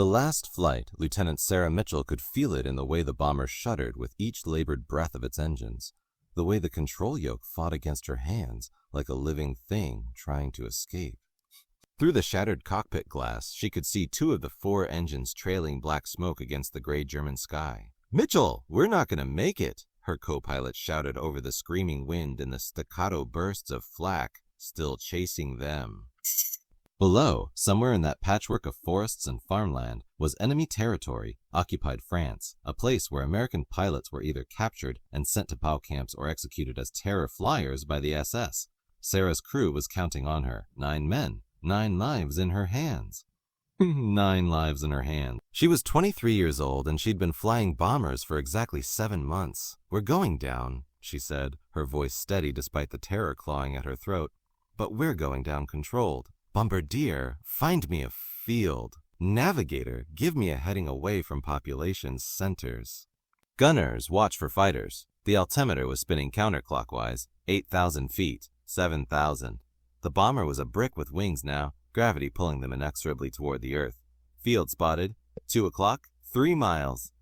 The last flight, Lieutenant Sarah Mitchell could feel it in the way the bomber shuddered with each labored breath of its engines, the way the control yoke fought against her hands like a living thing trying to escape. Through the shattered cockpit glass, she could see 2 of the 4 engines trailing black smoke against the gray German sky. "Mitchell, we're not going to make it," her co-pilot shouted over the screaming wind and the staccato bursts of flak still chasing them. Below, somewhere in that patchwork of forests and farmland, was enemy territory, occupied France, a place where American pilots were either captured and sent to POW camps or executed as terror flyers by the SS. Sarah's crew was counting on her. 9 men, 9 lives in her hands. 9 lives in her hands. She was 23 years old and she'd been flying bombers for exactly 7 months. "We're going down," she said, her voice steady despite the terror clawing at her throat. "But we're going down controlled. Bombardier, find me a field. Navigator, give me a heading away from population centers. Gunners, watch for fighters." The altimeter was spinning counterclockwise, 8,000 feet, 7,000. The bomber was a brick with wings now, gravity pulling them inexorably toward the earth. Field spotted. 2 o'clock, 3 miles.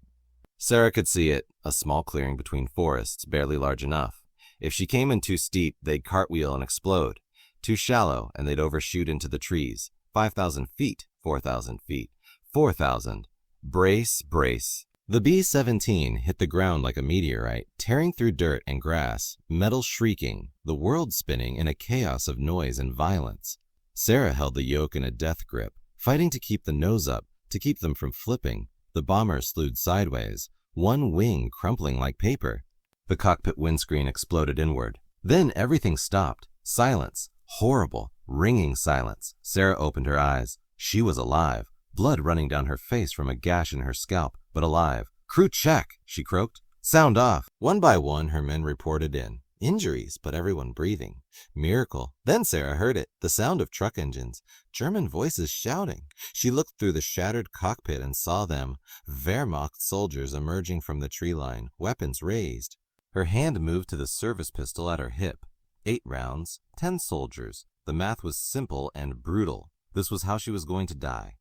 Sarah could see it, a small clearing between forests, barely large enough. If she came in too steep, they'd cartwheel and explode. Too shallow, and they'd overshoot into the trees. 5,000 feet, 4,000 feet, 4,000. Brace, brace. The B-17 hit the ground like a meteorite, tearing through dirt and grass, metal shrieking, the world spinning in a chaos of noise and violence. Sarah held the yoke in a death grip, fighting to keep the nose up, to keep them from flipping. The bomber slewed sideways, one wing crumpling like paper. The cockpit windscreen exploded inward. Then everything stopped. Silence. Horrible, ringing silence. Sarah opened her eyes. She was alive, blood running down her face from a gash in her scalp, but alive. "Crew check," she croaked. "Sound off." One by one, her men reported in. Injuries, but everyone breathing. Miracle. Then Sarah heard it, the sound of truck engines. German voices shouting. She looked through the shattered cockpit and saw them. Wehrmacht soldiers emerging from the tree line, weapons raised. Her hand moved to the service pistol at her hip. 8 rounds, 10 soldiers. The math was simple and brutal. This was how she was going to die.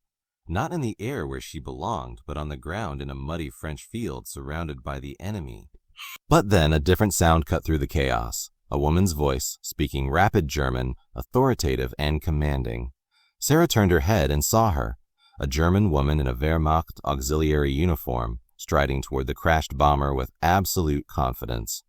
Not in the air where she belonged, but on the ground in a muddy French field surrounded by the enemy. But then a different sound cut through the chaos. A woman's voice, speaking rapid German, authoritative and commanding. Sarah turned her head and saw her. A German woman in a Wehrmacht auxiliary uniform, striding toward the crashed bomber with absolute confidence.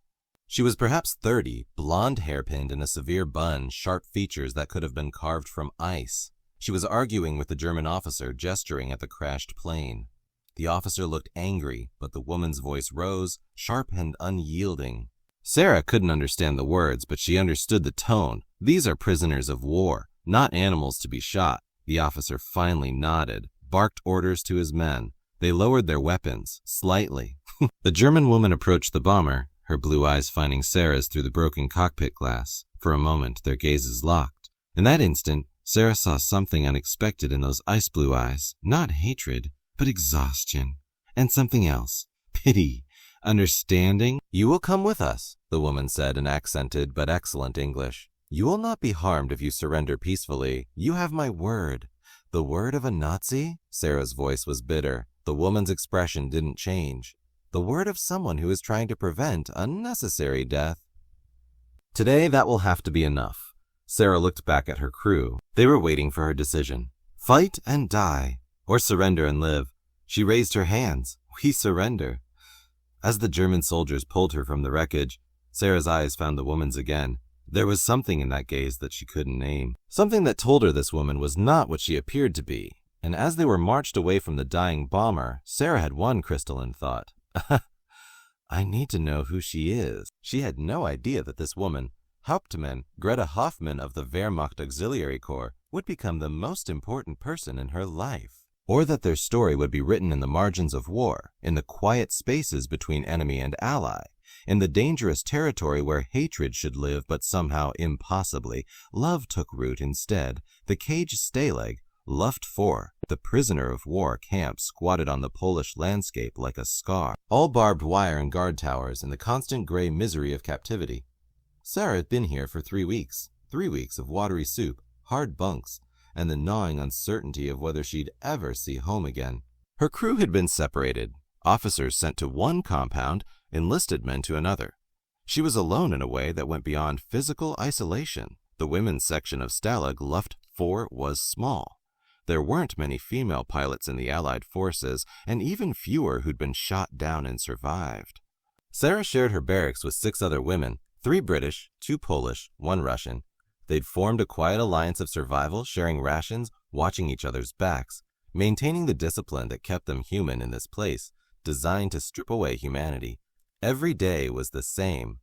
She was perhaps 30, blonde hairpinned in a severe bun, sharp features that could have been carved from ice. She was arguing with the German officer, gesturing at the crashed plane. The officer looked angry, but the woman's voice rose, sharp and unyielding. Sarah couldn't understand the words, but she understood the tone. These are prisoners of war, not animals to be shot. The officer finally nodded, barked orders to his men. They lowered their weapons, slightly. The German woman approached the bomber, her blue eyes finding Sarah's through the broken cockpit glass. For a moment, their gazes locked. In that instant, Sarah saw something unexpected in those ice blue eyes. Not hatred, but exhaustion. And something else. Pity. Understanding. "You will come with us," the woman said in accented but excellent English. "You will not be harmed if you surrender peacefully. You have my word." "The word of a Nazi?" Sarah's voice was bitter. The woman's expression didn't change. "The word of someone who is trying to prevent unnecessary death." Today that will have to be enough. Sarah looked back at her crew. They were waiting for her decision. Fight and die, or surrender and live. She raised her hands. "We surrender." As the German soldiers pulled her from the wreckage, Sarah's eyes found the woman's again. There was something in that gaze that she couldn't name. Something that told her this woman was not what she appeared to be. And as they were marched away from the dying bomber, Sarah had one crystalline thought. I need to know who she is. She had no idea that this woman, Hauptmann Greta Hoffman of the Wehrmacht Auxiliary Corps, would become the most important person in her life. Or that their story would be written in the margins of war, in the quiet spaces between enemy and ally, in the dangerous territory where hatred should live but somehow impossibly, love took root instead. The caged Stalag, Luft 4, the prisoner of war camp squatted on the Polish landscape like a scar, all barbed wire and guard towers in the constant gray misery of captivity. Sarah had been here for 3 weeks, 3 weeks of watery soup, hard bunks, and the gnawing uncertainty of whether she'd ever see home again. Her crew had been separated, officers sent to one compound, enlisted men to another. She was alone in a way that went beyond physical isolation. The women's section of Stalag Luft 4 was small. There weren't many female pilots in the Allied forces, and even fewer who'd been shot down and survived. Sarah shared her barracks with 6 other women, 3 British, 2 Polish, 1 Russian. They'd formed a quiet alliance of survival, sharing rations, watching each other's backs, maintaining the discipline that kept them human in this place, designed to strip away humanity. Every day was the same.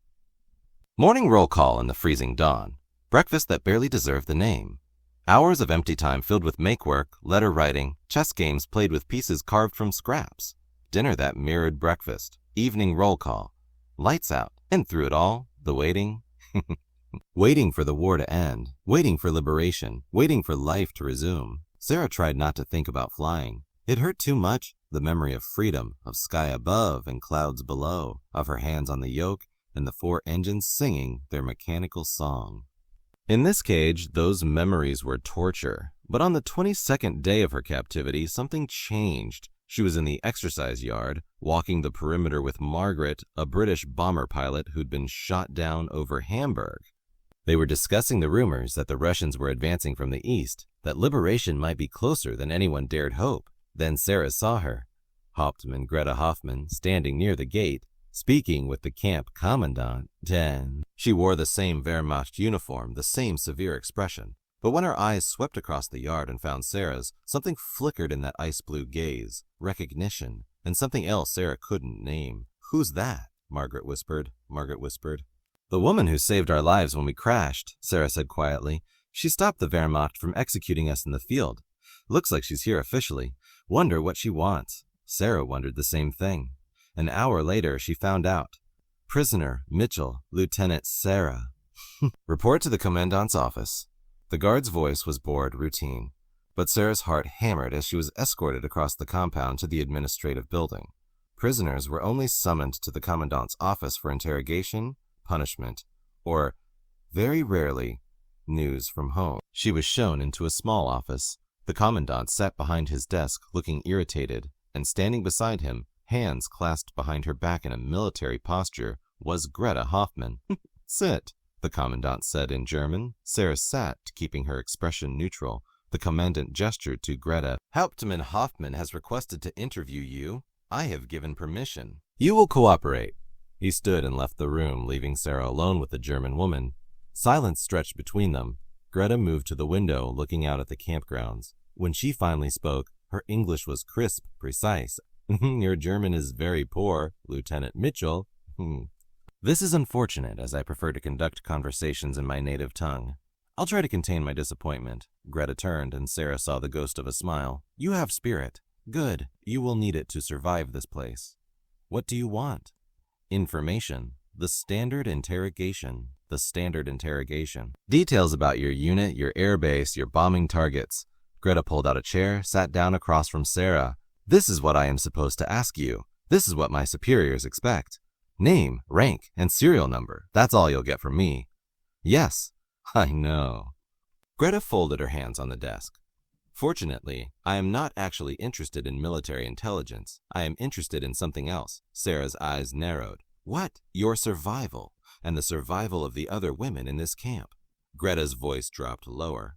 Morning roll call in the freezing dawn. Breakfast that barely deserved the name. Hours of empty time filled with make-work, letter writing, chess games played with pieces carved from scraps. Dinner that mirrored breakfast. Evening roll call. Lights out. And through it all, the waiting. Waiting for the war to end. Waiting for liberation. Waiting for life to resume. Sarah tried not to think about flying. It hurt too much, the memory of freedom, of sky above and clouds below, of her hands on the yoke and the 4 engines singing their mechanical song. In this cage, those memories were torture. But on the 22nd day of her captivity, something changed. She was in the exercise yard, walking the perimeter with Margaret, a British bomber pilot who'd been shot down over Hamburg. They were discussing the rumors that the Russians were advancing from the east, that liberation might be closer than anyone dared hope. Then Sarah saw her, Hauptmann Greta Hoffman, standing near the gate, speaking with the camp commandant. She wore the same Wehrmacht uniform, the same severe expression. But when her eyes swept across the yard and found Sarah's, something flickered in that ice-blue gaze, recognition, and something else Sarah couldn't name. "Who's that?" Margaret whispered. "The woman who saved our lives when we crashed," Sarah said quietly. "She stopped the Wehrmacht from executing us in the field. Looks like she's here officially. Wonder what she wants." Sarah wondered the same thing. An hour later, she found out. Prisoner Mitchell, Lieutenant Sarah. Report to the commandant's office. The guard's voice was bored, routine, but Sarah's heart hammered as she was escorted across the compound to the administrative building. Prisoners were only summoned to the commandant's office for interrogation, punishment, or, very rarely, news from home. She was shown into a small office. The commandant sat behind his desk, looking irritated, and standing beside him, hands clasped behind her back in a military posture, was Greta Hoffman. "Sit," the commandant said in German. Sarah sat, keeping her expression neutral. The commandant gestured to Greta. "Hauptmann Hoffman has requested to interview you. I have given permission. You will cooperate." He stood and left the room, leaving Sarah alone with the German woman. Silence stretched between them. Greta moved to the window, looking out at the campgrounds. When she finally spoke, her English was crisp, precise. "Your German is very poor, Lieutenant Mitchell." "This is unfortunate, as I prefer to conduct conversations in my native tongue. I'll try to contain my disappointment." Greta turned, and Sarah saw the ghost of a smile. "You have spirit. Good. You will need it to survive this place. What do you want?" "Information. The standard interrogation. Details about your unit, your airbase, your bombing targets." Greta pulled out a chair, sat down across from Sarah. "This is what I am supposed to ask you. This is what my superiors expect. Name, rank, and serial number. That's all you'll get from me." "Yes, I know." Greta folded her hands on the desk. "Fortunately, I am not actually interested in military intelligence. I am interested in something else." Sarah's eyes narrowed. "What? Your survival, and the survival of the other women in this camp." Greta's voice dropped lower.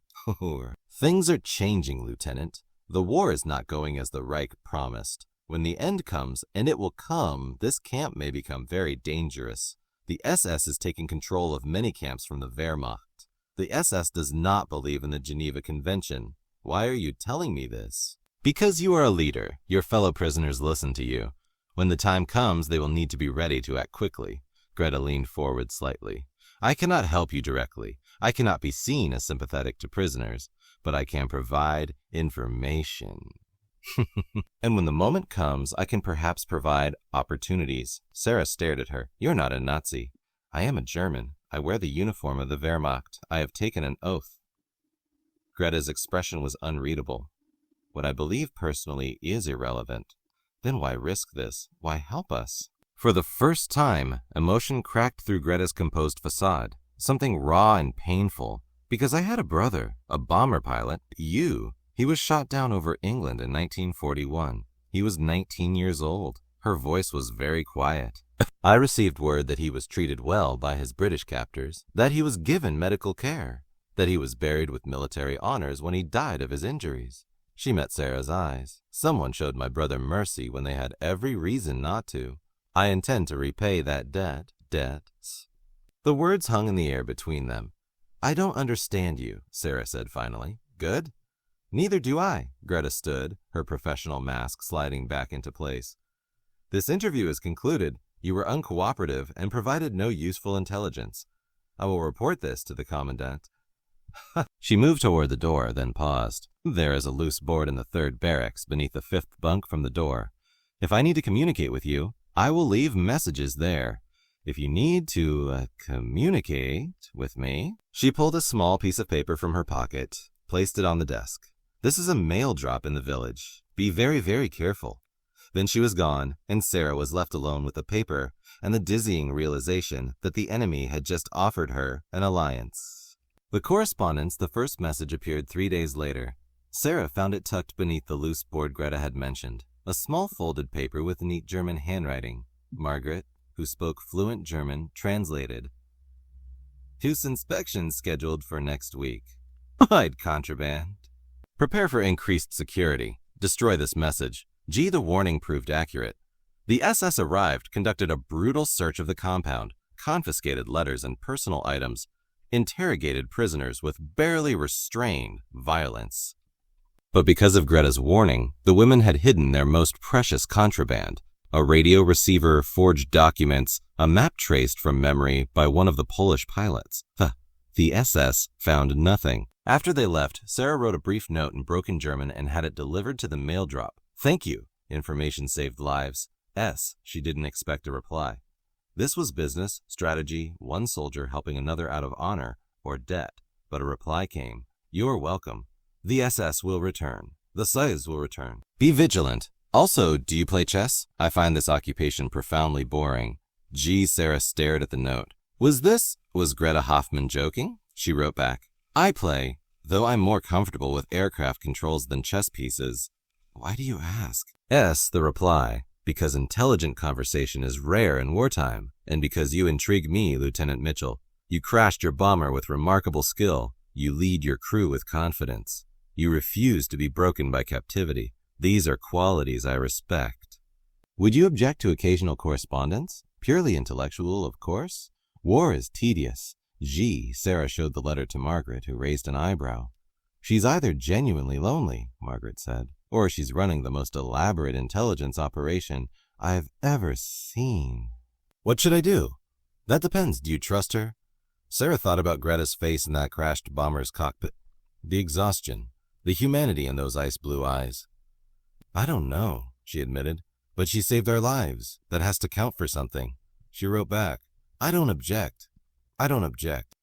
"Things are changing, Lieutenant. The war is not going as the Reich promised. When the end comes, and it will come, this camp may become very dangerous. The SS is taking control of many camps from the Wehrmacht. The SS does not believe in the Geneva Convention. Why are you telling me this?" "Because you are a leader. Your fellow prisoners listen to you. When the time comes, they will need to be ready to act quickly." Greta leaned forward slightly. "I cannot help you directly. I cannot be seen as sympathetic to prisoners, but I can provide information." "And when the moment comes, I can perhaps provide opportunities." Sarah stared at her. "You're not a Nazi." "I am a German. I wear the uniform of the Wehrmacht. I have taken an oath." Greta's expression was unreadable. "What I believe personally is irrelevant. Then why risk this? Why help us?" For the first time, emotion cracked through Greta's composed facade. Something raw and painful. Because I had a brother, a bomber pilot, He was shot down over England in 1941. He was 19 years old. Her voice was very quiet. I received word that he was treated well by his British captors, that he was given medical care, that he was buried with military honors when he died of his injuries. She met Sarah's eyes. Someone showed my brother mercy when they had every reason not to. I intend to repay that debts. The words hung in the air between them. I don't understand you, Sarah said finally. Good? Neither do I, Greta stood, her professional mask sliding back into place. This interview is concluded. You were uncooperative and provided no useful intelligence. I will report this to the commandant. She moved toward the door, then paused. There is a loose board in the 3rd barracks beneath the 5th bunk from the door. If I need to communicate with you, I will leave messages there. If you need to communicate with me... She pulled a small piece of paper from her pocket, placed it on the desk. This is a mail drop in the village. Be very, very careful. Then she was gone, and Sarah was left alone with the paper and the dizzying realization that the enemy had just offered her an alliance. The correspondence, the first message appeared 3 days later. Sarah found it tucked beneath the loose board Greta had mentioned, a small folded paper with neat German handwriting. Margaret, who spoke fluent German, translated. His inspection scheduled for next week. Hide contraband. Prepare for increased security. Destroy this message. The warning proved accurate. The SS arrived, conducted a brutal search of the compound, confiscated letters and personal items, interrogated prisoners with barely restrained violence. But because of Greta's warning, the women had hidden their most precious contraband, a radio receiver, forged documents, a map traced from memory by one of the Polish pilots. The SS found nothing. After they left, Sarah wrote a brief note in broken German and had it delivered to the mail drop. Thank you. Information saved lives. She didn't expect a reply. This was business, strategy, one soldier helping another out of honor or debt. But a reply came. You are welcome. The SS will return. The Size will return. Be vigilant. Also, do you play chess? I find this occupation profoundly boring. Sarah stared at the note. Was Greta Hoffman joking? She wrote back. I play, though I'm more comfortable with aircraft controls than chess pieces. Why do you ask? The reply. Because intelligent conversation is rare in wartime, and because you intrigue me, Lieutenant Mitchell. You crashed your bomber with remarkable skill. You lead your crew with confidence. You refuse to be broken by captivity. These are qualities I respect. Would you object to occasional correspondence? Purely intellectual, of course. War is tedious. Sarah showed the letter to Margaret, who raised an eyebrow. She's either genuinely lonely, Margaret said, or she's running the most elaborate intelligence operation I've ever seen. What should I do? That depends. Do you trust her? Sarah thought about Greta's face in that crashed bomber's cockpit. The exhaustion, the humanity in those ice blue eyes. I don't know, she admitted, but she saved our lives. That has to count for something. She wrote back, I don't object.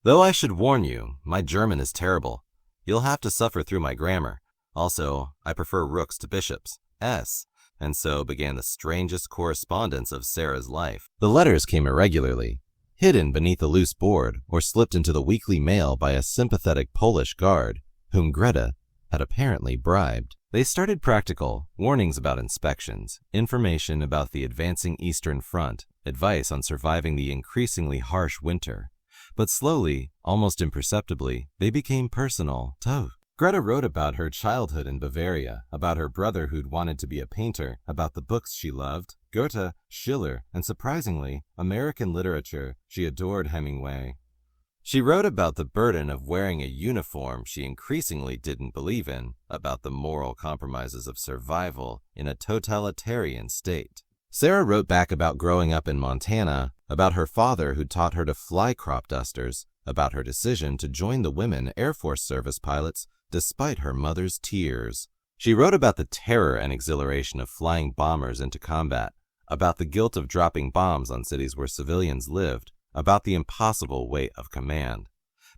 Though I should warn you, my German is terrible. You'll have to suffer through my grammar. Also, I prefer rooks to bishops. And so began the strangest correspondence of Sarah's life. The letters came irregularly, hidden beneath a loose board or slipped into the weekly mail by a sympathetic Polish guard, whom Greta had apparently bribed. They started practical, warnings about inspections, information about the advancing Eastern Front, advice on surviving the increasingly harsh winter. But slowly, almost imperceptibly, they became personal. Greta wrote about her childhood in Bavaria, about her brother who'd wanted to be a painter, about the books she loved, Goethe, Schiller, and surprisingly, American literature. She adored Hemingway. She wrote about the burden of wearing a uniform she increasingly didn't believe in, about the moral compromises of survival in a totalitarian state. Sarah wrote back about growing up in Montana, about her father who taught her to fly crop dusters, about her decision to join the women Air Force Service pilots despite her mother's tears. She wrote about the terror and exhilaration of flying bombers into combat, about the guilt of dropping bombs on cities where civilians lived, about the impossible weight of command.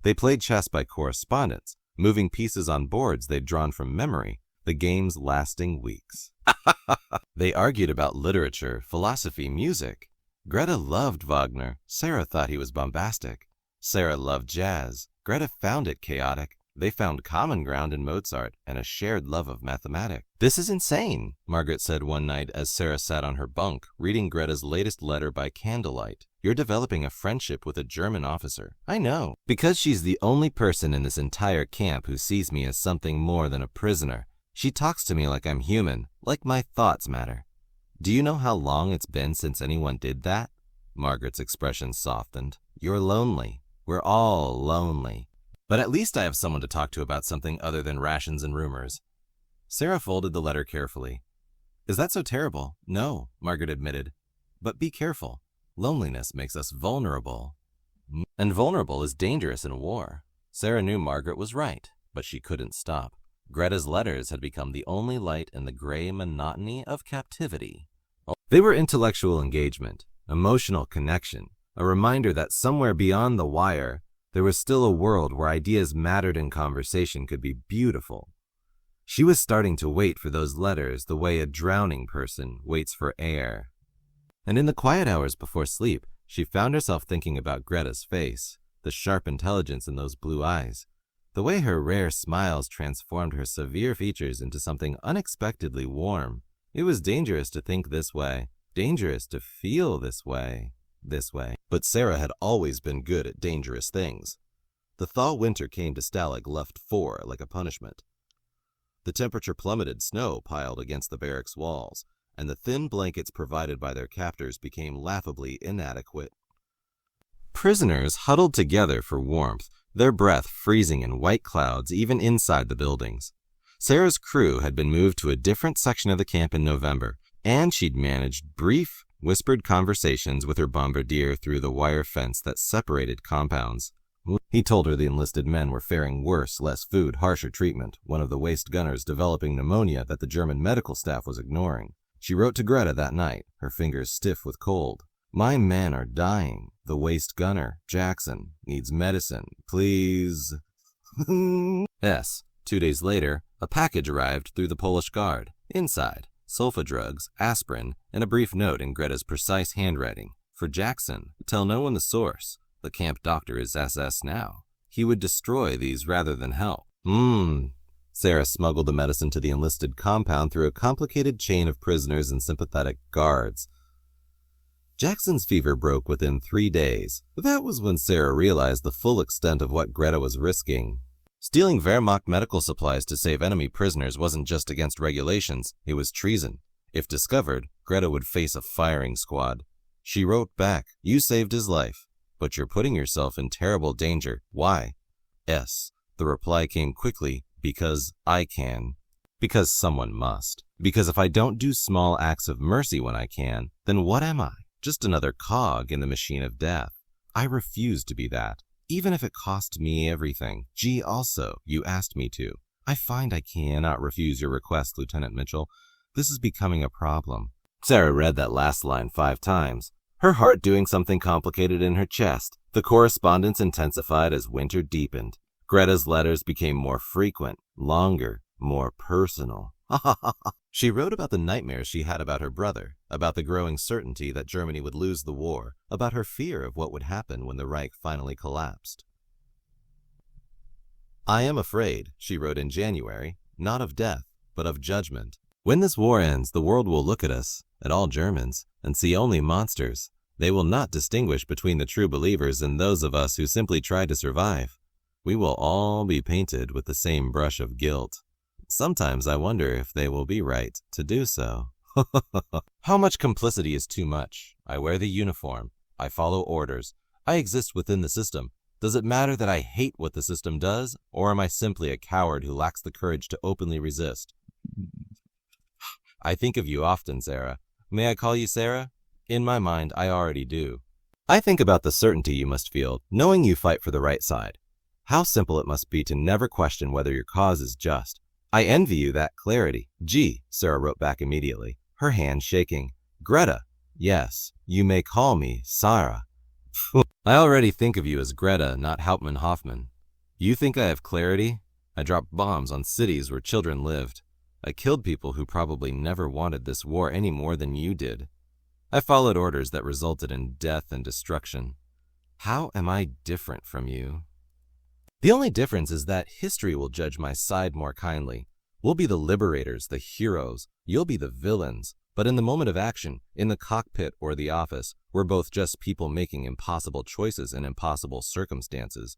They played chess by correspondence, moving pieces on boards they'd drawn from memory, the games lasting weeks. They argued about literature, philosophy, music. Greta loved Wagner. Sarah thought he was bombastic. Sarah loved jazz. Greta found it chaotic. They found common ground in Mozart and a shared love of mathematics. "This is insane," Margaret said one night as Sarah sat on her bunk, reading Greta's latest letter by candlelight. "You're developing a friendship with a German officer." "I know. Because she's the only person in this entire camp who sees me as something more than a prisoner. She talks to me like I'm human, like my thoughts matter." "Do you know how long it's been since anyone did that?" Margaret's expression softened. "You're lonely. We're all lonely. But at least I have someone to talk to about something other than rations and rumors." Sarah folded the letter carefully. "Is that so terrible?" "No," Margaret admitted. "But be careful. Loneliness makes us vulnerable. And vulnerable is dangerous in war." Sarah knew Margaret was right, but she couldn't stop. Greta's letters had become the only light in the gray monotony of captivity. They were intellectual engagement, emotional connection, a reminder that somewhere beyond the wire, there was still a world where ideas mattered and conversation could be beautiful. She was starting to wait for those letters the way a drowning person waits for air. And in the quiet hours before sleep, she found herself thinking about Greta's face, the sharp intelligence in those blue eyes, the way her rare smiles transformed her severe features into something unexpectedly warm. It was dangerous to think this way, dangerous to feel this way. But Sarah had always been good at dangerous things. The thaw winter came to Stalag left 4 like a punishment. The temperature plummeted, snow piled against the barracks walls, and the thin blankets provided by their captors became laughably inadequate. Prisoners huddled together for warmth, their breath freezing in white clouds even inside the buildings. Sarah's crew had been moved to a different section of the camp in November, and she'd managed brief, whispered conversations with her bombardier through the wire fence that separated compounds. He told her the enlisted men were faring worse, less food, harsher treatment, one of the waist gunners developing pneumonia that the German medical staff was ignoring. She wrote to Greta that night, her fingers stiff with cold. "My men are dying. The waist gunner, Jackson, needs medicine. Please." Yes. 2 days later, a package arrived through the Polish guard. Inside, sulfa drugs, aspirin, and a brief note in Greta's precise handwriting. "For Jackson, tell no one the source. The camp doctor is SS now. He would destroy these rather than help." Sarah smuggled the medicine to the enlisted compound through a complicated chain of prisoners and sympathetic guards. Jackson's fever broke within 3 days. That was when Sarah realized the full extent of what Greta was risking. Stealing Wehrmacht medical supplies to save enemy prisoners wasn't just against regulations, it was treason. If discovered, Greta would face a firing squad. She wrote back, "You saved his life, but you're putting yourself in terrible danger. Why?" "S." The reply came quickly, "Because I can. Because someone must. Because if I don't do small acts of mercy when I can, then what am I? Just another cog in the machine of death. I refuse to be that. Even if it cost me everything. Gee, also, you asked me to. I find I cannot refuse your request, Lieutenant Mitchell. This is becoming a problem." Sarah read that last line 5 times, her heart doing something complicated in her chest. The correspondence intensified as winter deepened. Greta's letters became more frequent, longer, more personal. She wrote about the nightmares she had about her brother, about the growing certainty that Germany would lose the war, about her fear of what would happen when the Reich finally collapsed. "I am afraid," she wrote in January, "not of death, but of judgment. When this war ends, the world will look at us, at all Germans, and see only monsters. They will not distinguish between the true believers and those of us who simply tried to survive. We will all be painted with the same brush of guilt. Sometimes I wonder if they will be right to do so." How much complicity is too much? I wear the uniform. I follow orders. I exist within the system. Does it matter that I hate what the system does, or am I simply a coward who lacks the courage to openly resist? I think of you often, Sarah. May I call you Sarah? In my mind, I already do. I think about the certainty you must feel, knowing you fight for the right side. How simple it must be to never question whether your cause is just. I envy you that clarity. Gee, Sarah wrote back immediately, her hand shaking. Greta. Yes, you may call me Sarah. I already think of you as Greta, not Hoffman. You think I have clarity? I dropped bombs on cities where children lived. I killed people who probably never wanted this war any more than you did. I followed orders that resulted in death and destruction. How am I different from you? The only difference is that history will judge my side more kindly. We'll be the liberators, the heroes. You'll be the villains. But in the moment of action, in the cockpit or the office, we're both just people making impossible choices in impossible circumstances.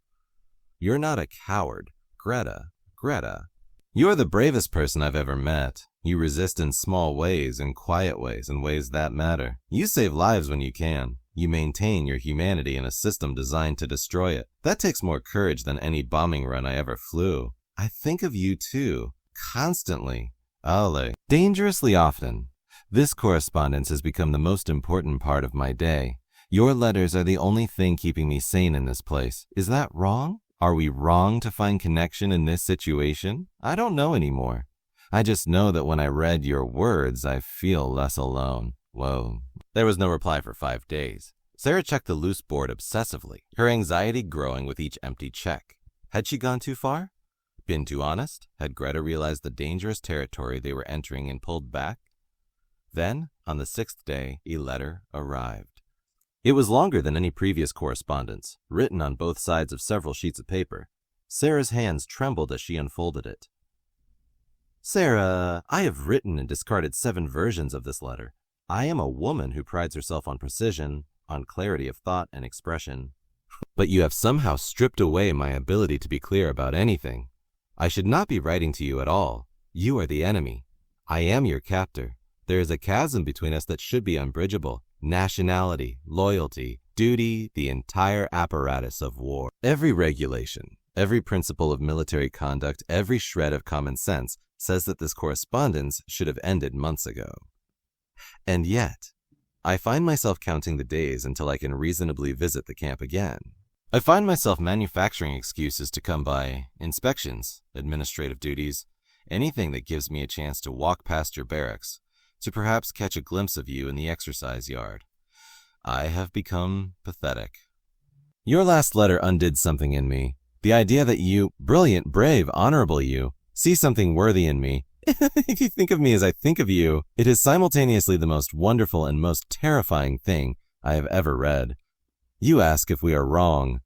You're not a coward, Greta. Greta. You're the bravest person I've ever met. You resist in small ways, in quiet ways, in ways that matter. You save lives when you can. You maintain your humanity in a system designed to destroy it. That takes more courage than any bombing run I ever flew. I think of you too, constantly. Ale. Dangerously often. This correspondence has become the most important part of my day. Your letters are the only thing keeping me sane in this place. Is that wrong? Are we wrong to find connection in this situation? I don't know anymore. I just know that when I read your words, I feel less alone. Whoa. There was no reply for 5 days. Sarah checked the loose board obsessively, her anxiety growing with each empty check. Had she gone too far? Been too honest? Had Greta realized the dangerous territory they were entering and pulled back? Then, on the 6th day, a letter arrived. It was longer than any previous correspondence, written on both sides of several sheets of paper. Sarah's hands trembled as she unfolded it. Sarah, I have written and discarded 7 versions of this letter. I am a woman who prides herself on precision, on clarity of thought and expression. But you have somehow stripped away my ability to be clear about anything. I should not be writing to you at all. You are the enemy. I am your captor. There is a chasm between us that should be unbridgeable. Nationality, loyalty, duty, the entire apparatus of war. Every regulation, every principle of military conduct, every shred of common sense says that this correspondence should have ended months ago. And yet, I find myself counting the days until I can reasonably visit the camp again. I find myself manufacturing excuses to come by, inspections, administrative duties, anything that gives me a chance to walk past your barracks, to perhaps catch a glimpse of you in the exercise yard. I have become pathetic. Your last letter undid something in me. The idea that you, brilliant, brave, honorable you, see something worthy in me. If you think of me as I think of you, it is simultaneously the most wonderful and most terrifying thing I have ever read. You ask if we are wrong.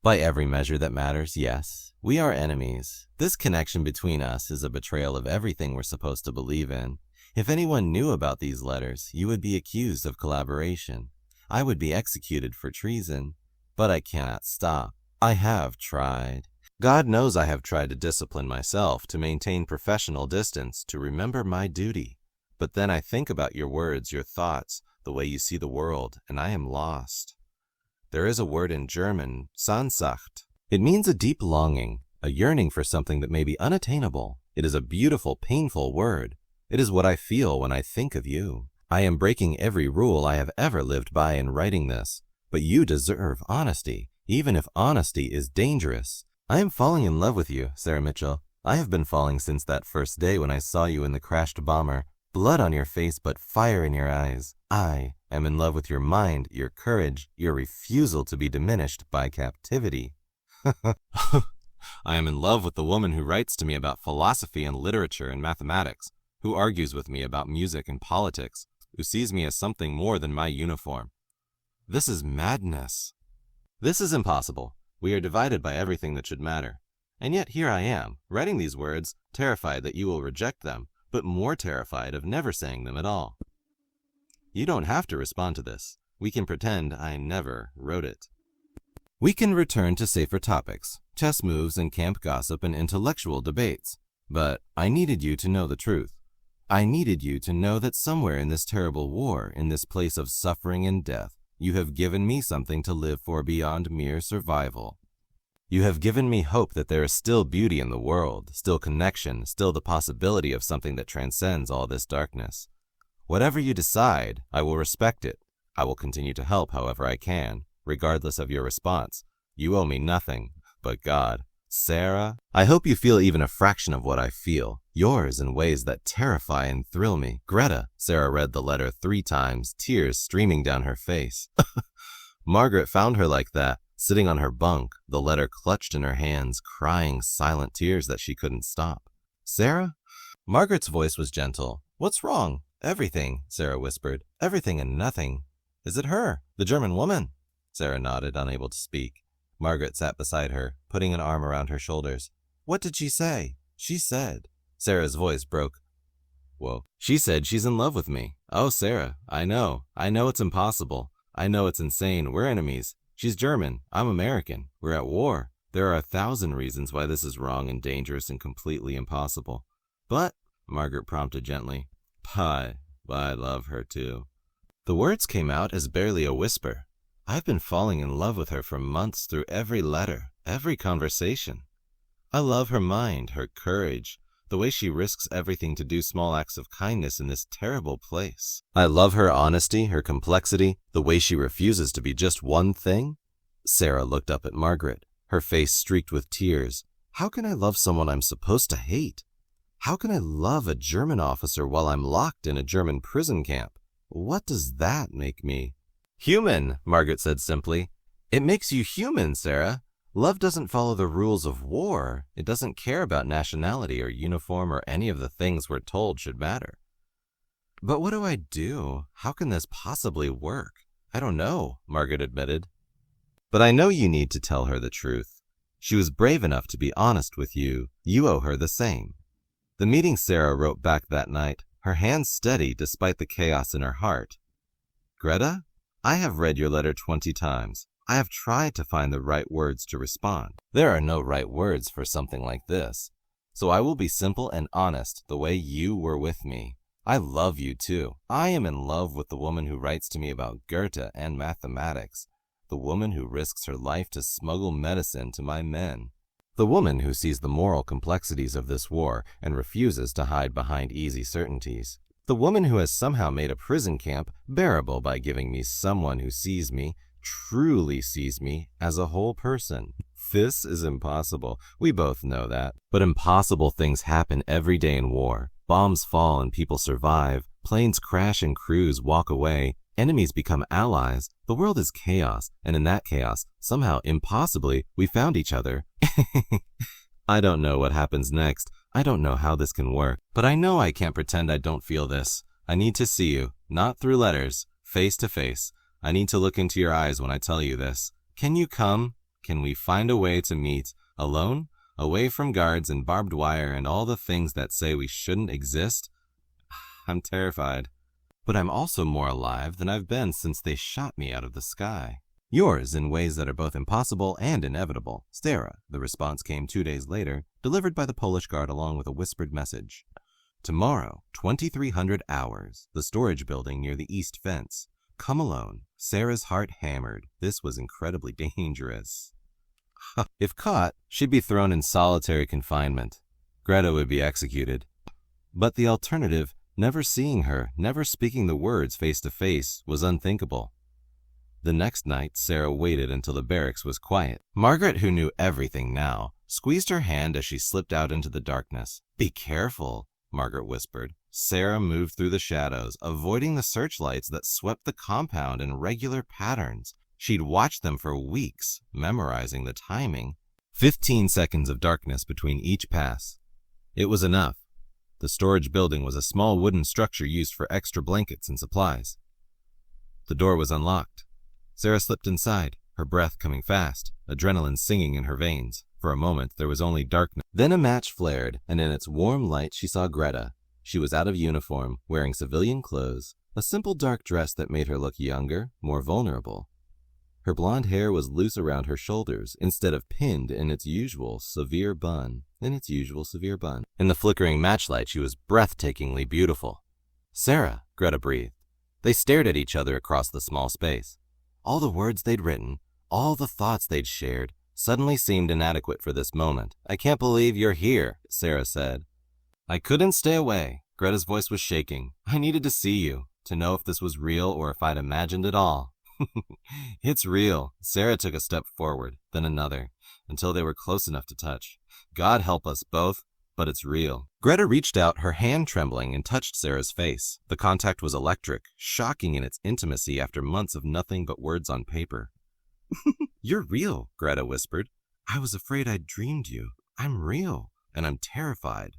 By every measure that matters, yes, we are enemies. This connection between us is a betrayal of everything we're supposed to believe in. If anyone knew about these letters, you would be accused of collaboration. I would be executed for treason. But I cannot stop. I have tried. God knows I have tried to discipline myself, to maintain professional distance, to remember my duty. But then I think about your words, your thoughts, the way you see the world, and I am lost. There is a word in German, Sehnsucht. It means a deep longing, a yearning for something that may be unattainable. It is a beautiful, painful word. It is what I feel when I think of you. I am breaking every rule I have ever lived by in writing this. But you deserve honesty, even if honesty is dangerous. I am falling in love with you, Sarah Mitchell. I have been falling since that first day when I saw you in the crashed bomber. Blood on your face, but fire in your eyes. I am in love with your mind, your courage, your refusal to be diminished by captivity. I am in love with the woman who writes to me about philosophy and literature and mathematics, who argues with me about music and politics, who sees me as something more than my uniform. This is madness. This is impossible. We are divided by everything that should matter. And yet here I am, writing these words, terrified that you will reject them, but more terrified of never saying them at all. You don't have to respond to this. We can pretend I never wrote it. We can return to safer topics, chess moves and camp gossip and intellectual debates. But I needed you to know the truth. I needed you to know that somewhere in this terrible war, in this place of suffering and death, you have given me something to live for beyond mere survival. You have given me hope that there is still beauty in the world, still connection, still the possibility of something that transcends all this darkness. Whatever you decide, I will respect it. I will continue to help however I can, regardless of your response. You owe me nothing, but God. Sarah, I hope you feel even a fraction of what I feel, yours in ways that terrify and thrill me. Greta, Sarah read the letter 3 times, tears streaming down her face. Margaret found her like that, sitting on her bunk, the letter clutched in her hands, crying silent tears that she couldn't stop. Sarah? Margaret's voice was gentle. What's wrong? Everything, Sarah whispered. Everything and nothing. Is it her, the German woman? Sarah nodded, unable to speak. Margaret sat beside her, putting an arm around her shoulders. What did she say? She said. Sarah's voice broke. Whoa. She said she's in love with me. Oh, Sarah, I know. I know it's impossible. I know it's insane. We're enemies. She's German. I'm American. We're at war. There are 1,000 reasons why this is wrong and dangerous and completely impossible. But, Margaret prompted gently, but I love her too. The words came out as barely a whisper. I've been falling in love with her for months through every letter, every conversation. I love her mind, her courage, the way she risks everything to do small acts of kindness in this terrible place. I love her honesty, her complexity, the way she refuses to be just one thing. Sarah looked up at Margaret, her face streaked with tears. How can I love someone I'm supposed to hate? How can I love a German officer while I'm locked in a German prison camp? What does that make me? Human, Margaret said simply. It makes you human, Sarah. Love doesn't follow the rules of war. It doesn't care about nationality or uniform or any of the things we're told should matter. But what do I do? How can this possibly work? I don't know, Margaret admitted. But I know you need to tell her the truth. She was brave enough to be honest with you. You owe her the same. The meeting Sarah wrote back that night, her hands steady despite the chaos in her heart. Greta, I have read your letter 20 times. I have tried to find the right words to respond. There are no right words for something like this. So I will be simple and honest the way you were with me. I love you too. I am in love with the woman who writes to me about Greta and mathematics. The woman who risks her life to smuggle medicine to my men. The woman who sees the moral complexities of this war and refuses to hide behind easy certainties. The woman who has somehow made a prison camp bearable by giving me someone who sees me, truly sees me, as a whole person. This is impossible. We both know that. But impossible things happen every day in war. Bombs fall and people survive. Planes crash and crews walk away. Enemies become allies. The world is chaos, and in that chaos, somehow, impossibly, we found each other. I don't know what happens next. I don't know how this can work. But I know I can't pretend I don't feel this. I need to see you, not through letters, face to face. I need to look into your eyes when I tell you this. Can you come? Can we find a way to meet, alone, away from guards and barbed wire and all the things that say we shouldn't exist? I'm terrified. But I'm also more alive than I've been since they shot me out of the sky. Yours in ways that are both impossible and inevitable. Sarah, the response came 2 days later, delivered by the Polish guard along with a whispered message. Tomorrow, 2300 hours, the storage building near the east fence. Come alone. Sarah's heart hammered. This was incredibly dangerous. If caught, she'd be thrown in solitary confinement. Greta would be executed. But the alternative, never seeing her, never speaking the words face to face, was unthinkable. The next night, Sarah waited until the barracks was quiet. Margaret, who knew everything now, squeezed her hand as she slipped out into the darkness. Be careful, Margaret whispered. Sarah moved through the shadows, avoiding the searchlights that swept the compound in regular patterns. She'd watched them for weeks, memorizing the timing. 15 seconds of darkness between each pass. It was enough. The storage building was a small wooden structure used for extra blankets and supplies. The door was unlocked. Sarah slipped inside, her breath coming fast, adrenaline singing in her veins. For a moment, there was only darkness. Then a match flared, and in its warm light she saw Greta. She was out of uniform, wearing civilian clothes, a simple dark dress that made her look younger, more vulnerable. Her blonde hair was loose around her shoulders, instead of pinned in its usual severe bun. In the flickering matchlight, she was breathtakingly beautiful. Sarah, Greta breathed. They stared at each other across the small space. All the words they'd written, all the thoughts they'd shared, suddenly seemed inadequate for this moment. I can't believe you're here, Sarah said. I couldn't stay away. Greta's voice was shaking. I needed to see you, to know if this was real or if I'd imagined it all. It's real. Sarah took a step forward, then another, until they were close enough to touch. God help us both, but it's real. Greta reached out, her hand trembling, and touched Sarah's face. The contact was electric, shocking in its intimacy after months of nothing but words on paper. You're real, Greta whispered. I was afraid I'd dreamed you. I'm real, and I'm terrified.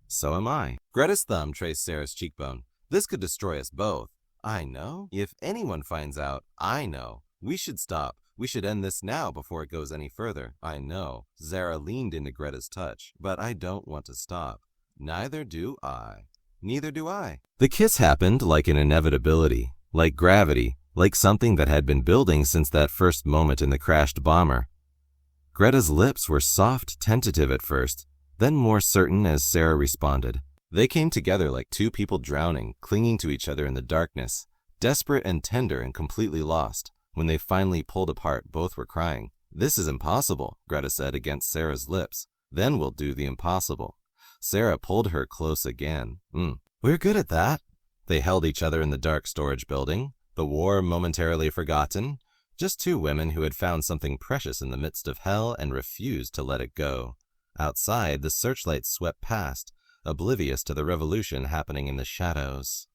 So am I. Greta's thumb traced Sarah's cheekbone. This could destroy us both. I know. If anyone finds out, I know. We should stop. We should end this now before it goes any further. I know. Zara leaned into Greta's touch, but I don't want to stop. Neither do I. Neither do I. The kiss happened like an inevitability, like gravity, like something that had been building since that first moment in the crashed bomber. Greta's lips were soft, tentative at first, then more certain as Sarah responded. They came together like two people drowning, clinging to each other in the darkness, desperate and tender and completely lost. When they finally pulled apart, both were crying. "This is impossible," Greta said against Sarah's lips. "Then we'll do the impossible." Sarah pulled her close again. We're good at that." They held each other in the dark storage building, the war momentarily forgotten, just two women who had found something precious in the midst of hell and refused to let it go. Outside, the searchlights swept past, oblivious to the revolution happening in the shadows.